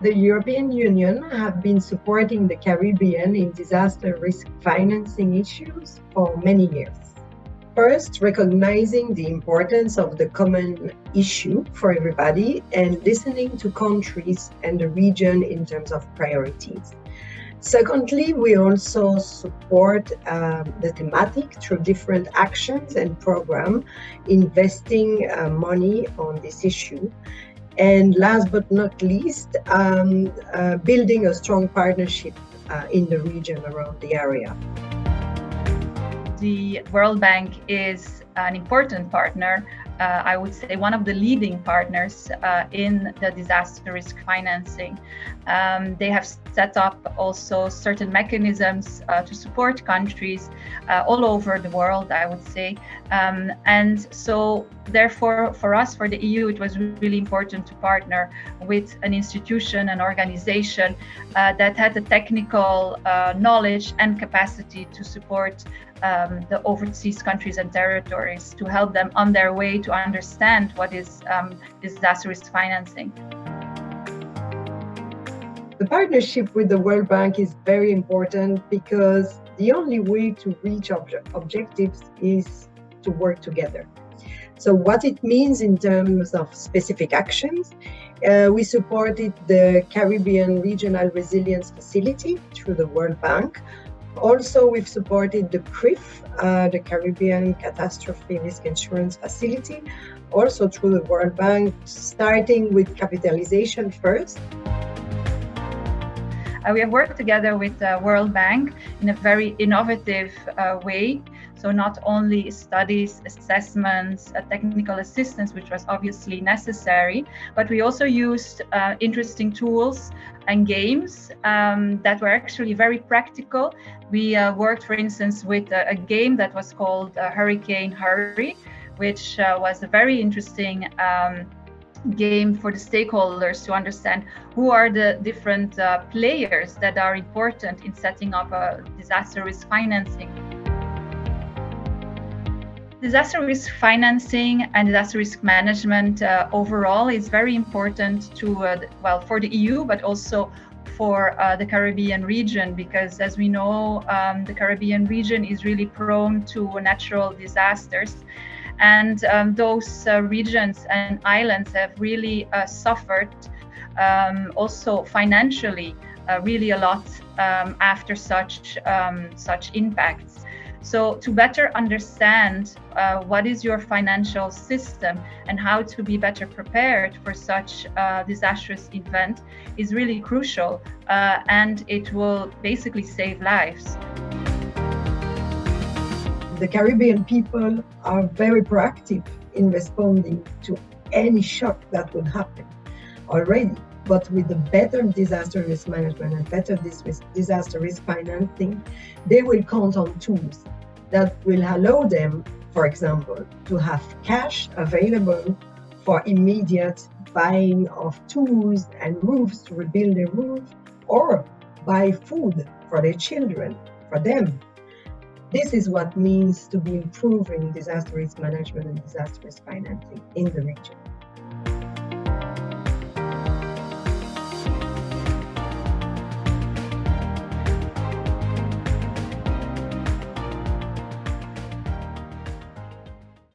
The European Union have been supporting the Caribbean in disaster risk financing issues for many years. First, recognizing the importance of the common issue for everybody and listening to countries and the region in terms of priorities. Secondly, we also support the thematic through different actions and programs, investing money on this issue. And last but not least, building a strong partnership in the region around the area. The World Bank is an important partner. I would say one of the leading partners in the disaster risk financing. They have set up also certain mechanisms to support countries all over the world, I would say. And so therefore, for us, for the EU, it was really important to partner with an institution, an organization that had the technical knowledge and capacity to support the overseas countries and territories, to help them on their way to understand what is disaster risk financing. The partnership with the World Bank is very important because the only way to reach objectives is to work together. So what it means in terms of specific actions, we supported the Caribbean Regional Resilience Facility through the World Bank. Also, we've supported the CRIF, the Caribbean Catastrophe Risk Insurance Facility, also through the World Bank, starting with capitalization first. We have worked together with the World Bank in a very innovative way. So not only studies, assessments, technical assistance, which was obviously necessary, but we also used interesting tools and games that were actually very practical. We worked, for instance, with a game that was called Hurricane Hurry, which was a very interesting game for the stakeholders to understand who are the different players that are important in setting up a disaster risk financing. Disaster risk financing and disaster risk management overall is very important to, for the EU, but also for the Caribbean region, because as we know, the Caribbean region is really prone to natural disasters. And those regions and islands have really suffered also financially really a lot after such impacts. So to better understand what is your financial system and how to be better prepared for such a disastrous event is really crucial, and it will basically save lives. The Caribbean people are very proactive in responding to any shock that would happen already. But with the better disaster risk management and better disaster risk financing, they will count on tools that will allow them, for example, to have cash available for immediate buying of tools and roofs to rebuild their roof, or buy food for their children, for them. This is what means to be improving disaster risk management and disaster risk financing in the region.